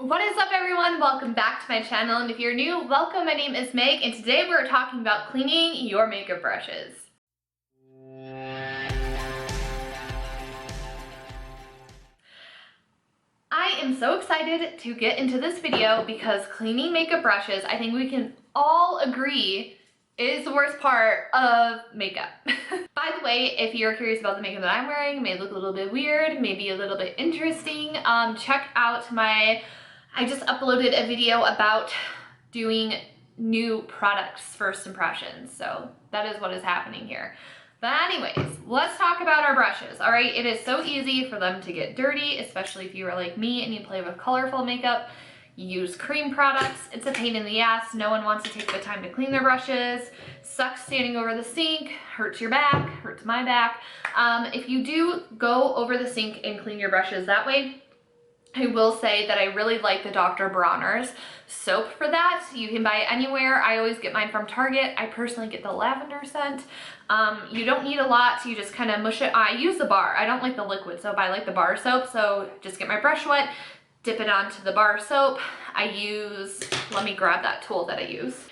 What is up, everyone? Welcome back to my channel, and if you're new, welcome. My name is Meg, and today we're talking about cleaning your makeup brushes. I am so excited to get into this video because cleaning makeup brushes, I think we can all agree, is the worst part of makeup. By the way, if you're curious about the makeup that I'm wearing, it may look a little bit weird, maybe a little bit interesting, check out I just uploaded a video about doing new products first impressions, so that is what is happening here. But anyways, let's talk about our brushes. All right, it is so easy for them to get dirty, especially if you are like me and you play with colorful makeup. You use cream products. It's a pain in the ass. No one wants to take the time to clean their brushes. Sucks standing over the sink, hurts your back, hurts my back. If you do go over the sink and clean your brushes that way, I will say that I really like the Dr. Bronner's soap for that. You can buy it anywhere. I always get mine from Target. I personally get the lavender scent. You don't need a lot, so you just kind of mush it. I use the bar. I don't like the liquid soap. I like the bar soap, so just get my brush wet, dip it onto the bar soap. Let me grab that tool that I use.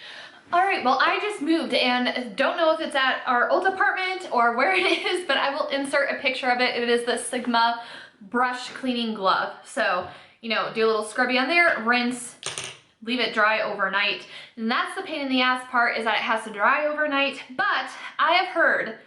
All right, well, I just moved and don't know if it's at our old apartment or where it is, but I will insert a picture of it. It is the Sigma brush cleaning glove. So, do a little scrubby on there, rinse, leave it dry overnight. And that's the pain in the ass part, is that it has to dry overnight. But I have heard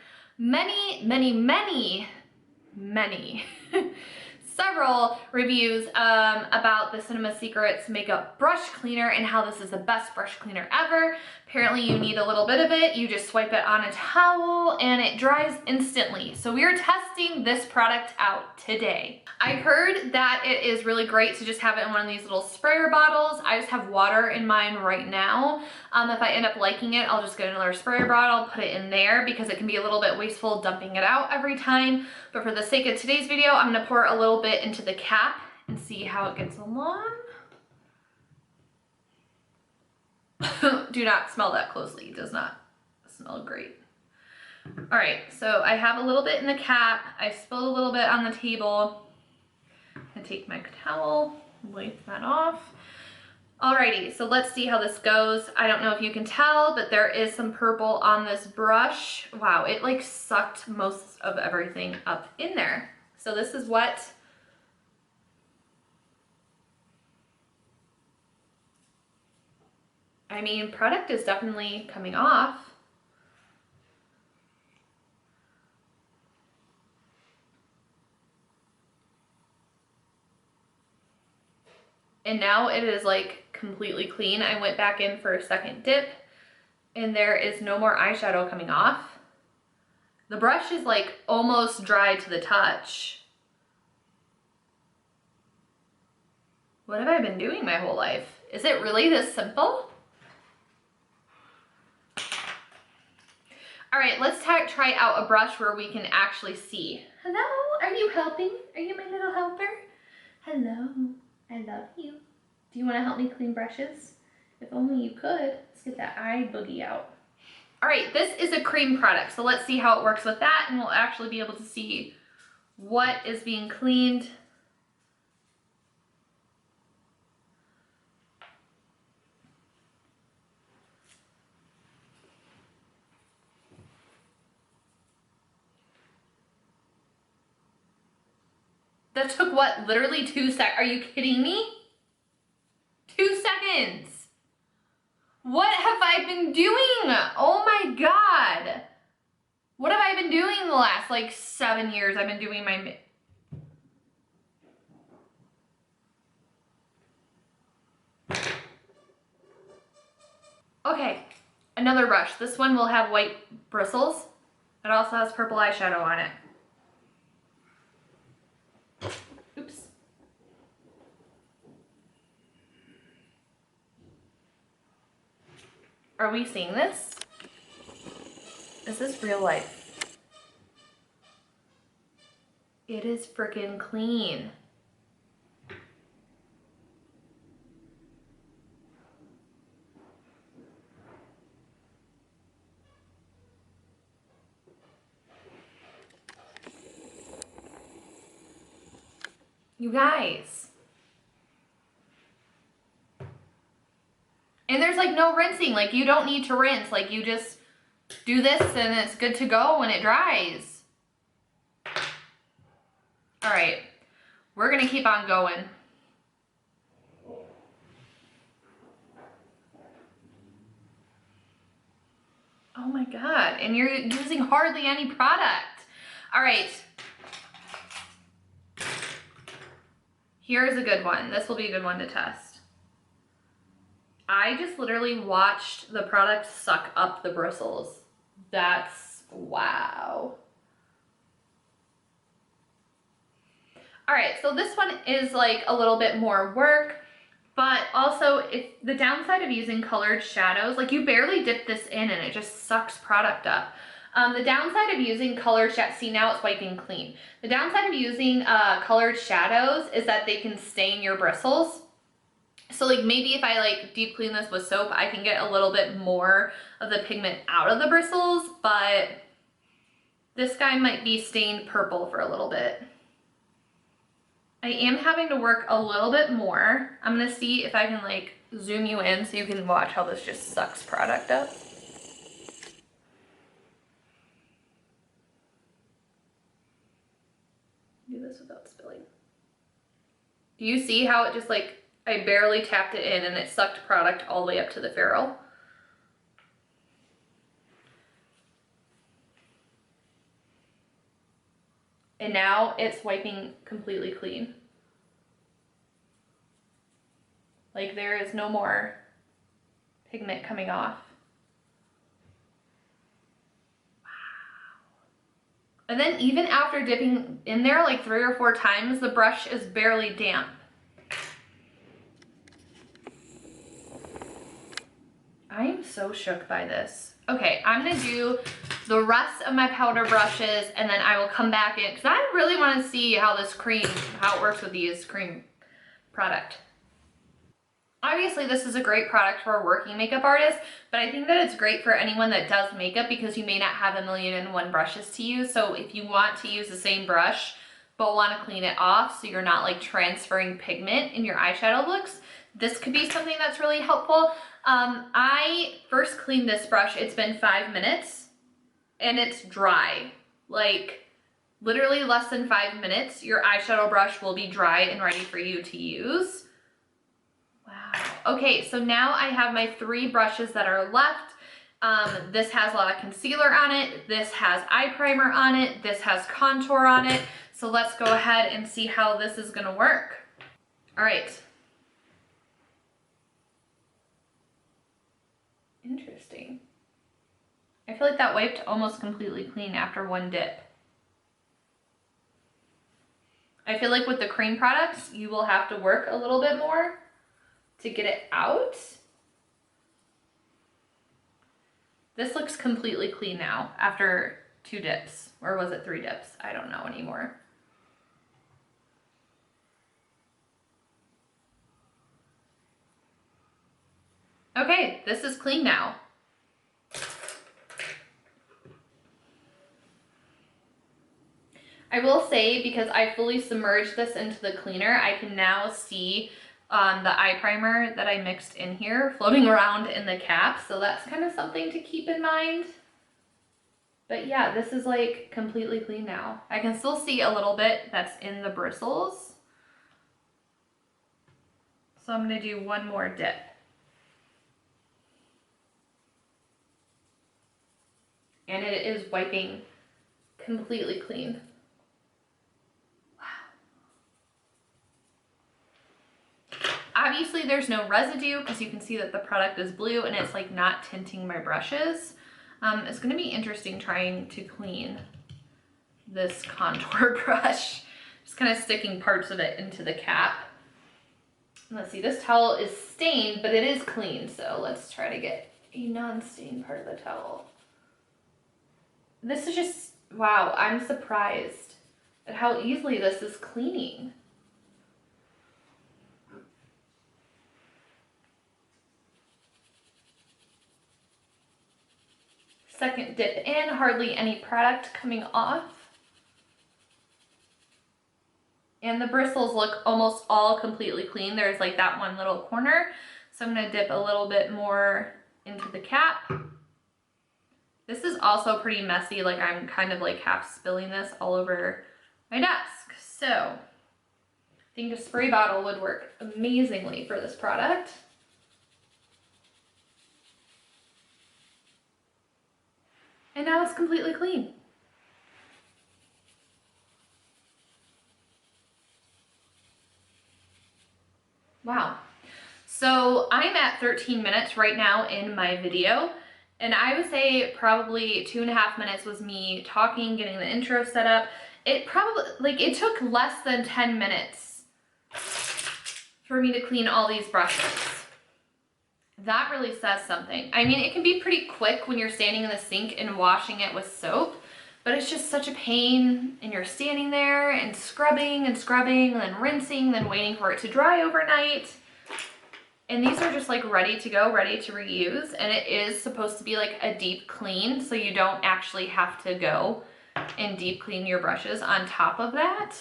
several reviews about the CinemaSecrets makeup brush cleaner and how this is the best brush cleaner ever. Apparently you need a little bit of it. You just swipe it on a towel and it dries instantly. So we are testing this product out today. I heard that it is really great to just have it in one of these little sprayer bottles. I just have water in mine right now. If I end up liking it, I'll just get another sprayer bottle, put it in there, because it can be a little bit wasteful dumping it out every time. But for the sake of today's video, I'm gonna pour a little bit into the cap and see how it gets along. Do not smell that closely. It does not smell great. All right, so I have a little bit in the cap. I spilled a little bit on the table. I take my towel, wipe that off. Alrighty, so let's see how this goes. I don't know if you can tell, but there is some purple on this brush. Wow, it like sucked most of everything up in there. So this is what product is definitely coming off. And now it is like completely clean. I went back in for a second dip and there is no more eyeshadow coming off. The brush is like almost dry to the touch. What have I been doing my whole life? Is it really this simple? All right, let's try out a brush where we can actually see. Hello, are you helping? Are you my little helper? Hello, I love you. Do you want to help me clean brushes? If only you could. Let's get that eye boogie out. All right, this is a cream product, so let's see how it works with that, and we'll actually be able to see what is being cleaned. That took what, literally 2 seconds? Are you kidding me? 2 seconds. What have I been doing? Oh my God. What have I been doing the last like 7 years? I've been doing my... Okay, another brush. This one will have white bristles. It also has purple eyeshadow on it. Oops. Are we seeing this? Is this real life? It is freaking clean. You guys, And there's like no rinsing, like you don't need to rinse, like you just do this and it's good to go when it dries. All right, we're gonna keep on going. Oh my God, and you're using hardly any product. All right. Here's a good one. This will be a good one to test. I just literally watched the product suck up the bristles. That's wow. All right, so this one is like a little bit more work, but also if the downside of using colored shadows, like you barely dip this in and it just sucks product up. The downside of using colored shadows, see now it's wiping clean. The downside of using colored shadows is that they can stain your bristles. So like maybe if I like deep clean this with soap, I can get a little bit more of the pigment out of the bristles, but this guy might be stained purple for a little bit. I am having to work a little bit more. I'm gonna see if I can like zoom you in so you can watch how this just sucks product up. Do this without spilling. Do you see how it just like, I barely tapped it in and it sucked product all the way up to the ferrule? And now it's wiping completely clean. Like there is no more pigment coming off. Wow. And then even after dipping in there like 3 or 4 times, the brush is barely damp. I am so shook by this. Okay, I'm gonna do the rest of my powder brushes and then I will come back in because I really want to see how this cream, how it works with these cream product. Obviously this is a great product for a working makeup artist, but I think that it's great for anyone that does makeup because you may not have 1,000,001 brushes to use. So if you want to use the same brush but want to clean it off so you're not like transferring pigment in your eyeshadow looks, this could be something that's really helpful. I first cleaned this brush, it's been 5 minutes and it's dry. Like literally less than 5 minutes, your eyeshadow brush will be dry and ready for you to use. Wow. Okay, so now I have my 3 brushes that are left. This has a lot of concealer on it. This has eye primer on it. This has contour on it. So let's go ahead and see how this is gonna work. All right. Interesting. I feel like that wiped almost completely clean after 1 dip. I feel like with the cream products, you will have to work a little bit more to get it out. This looks completely clean now after 2 dips, or was it 3 dips? I don't know anymore. Okay, this is clean now. I will say, because I fully submerged this into the cleaner, I can now see the eye primer that I mixed in here floating around in the cap, so that's kind of something to keep in mind. But yeah, this is like completely clean now. I can still see a little bit that's in the bristles. So I'm gonna do 1 more dip. And it is wiping completely clean. Obviously there's no residue because you can see that the product is blue and it's like not tinting my brushes. It's gonna be interesting trying to clean this contour brush. Just kind of sticking parts of it into the cap. Let's see, this towel is stained, but it is clean. So let's try to get a non-stained part of the towel. This is just, wow, I'm surprised at how easily this is cleaning. Second dip in, hardly any product coming off. And the bristles look almost all completely clean. There's like that one little corner. So I'm gonna dip a little bit more into the cap. This is also pretty messy, like I'm kind of like half spilling this all over my desk. So I think a spray bottle would work amazingly for this product. And now it's completely clean. Wow. So I'm at 13 minutes right now in my video. And I would say probably 2.5 minutes was me talking, getting the intro set up. It probably, like, it took less than 10 minutes for me to clean all these brushes. That really says something. I mean, it can be pretty quick when you're standing in the sink and washing it with soap, but it's just such a pain, and you're standing there and scrubbing and scrubbing and then rinsing, and then waiting for it to dry overnight. And these are just like ready to go, ready to reuse. And it is supposed to be like a deep clean, so you don't actually have to go and deep clean your brushes on top of that.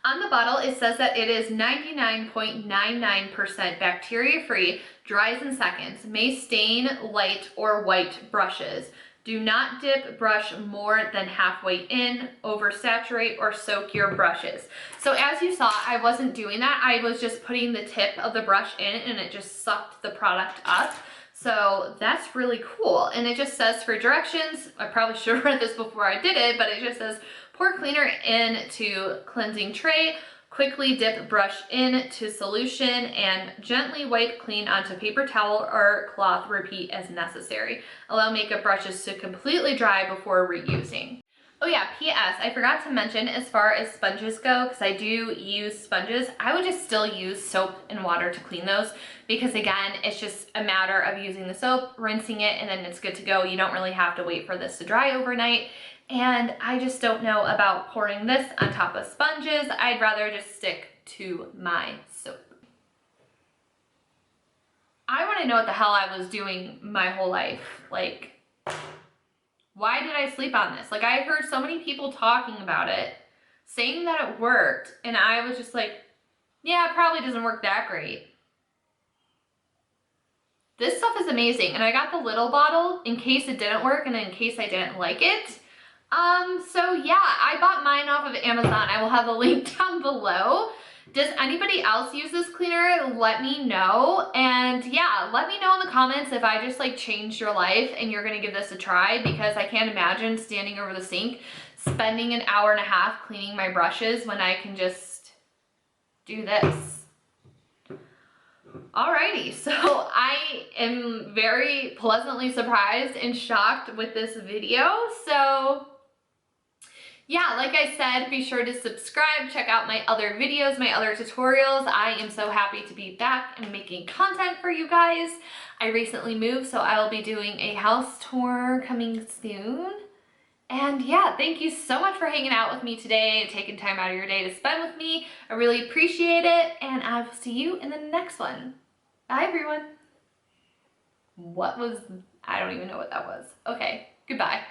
On the bottle, it says that it is 99.99% bacteria-free, dries in seconds, may stain light or white brushes. Do not dip brush more than halfway in, oversaturate, or soak your brushes. So as you saw, I wasn't doing that. I was just putting the tip of the brush in and it just sucked the product up. So that's really cool. And it just says for directions, I probably should have read this before I did it, but it just says pour cleaner into cleansing tray, quickly dip brush into solution, and gently wipe clean onto paper towel or cloth, repeat as necessary. Allow makeup brushes to completely dry before reusing. Oh yeah, PS, I forgot to mention as far as sponges go, because I do use sponges, I would just still use soap and water to clean those, because again, it's just a matter of using the soap, rinsing it, and then it's good to go. You don't really have to wait for this to dry overnight. And I just don't know about pouring this on top of sponges. I'd rather just stick to my soap. I want to know what the hell I was doing my whole life. Like, why did I sleep on this? Like, I heard so many people talking about it, saying that it worked, and I was just like, yeah, it probably doesn't work that great. This stuff is amazing, and I got the little bottle in case it didn't work and in case I didn't like it. So yeah, I bought mine off of Amazon. I will have the link down below. Does anybody else use this cleaner? Let me know. And yeah, let me know in the comments if I just like changed your life and you're gonna give this a try, because I can't imagine standing over the sink, spending an hour and a half cleaning my brushes when I can just do this. Alrighty, so I am very pleasantly surprised and shocked with this video. So yeah, like I said, be sure to subscribe, check out my other videos, my other tutorials. I am so happy to be back and making content for you guys. I recently moved, so I will be doing a house tour coming soon. And yeah, thank you so much for hanging out with me today, taking time out of your day to spend with me. I really appreciate it, and I will see you in the next one. Bye, everyone. I don't even know what that was. Okay, goodbye.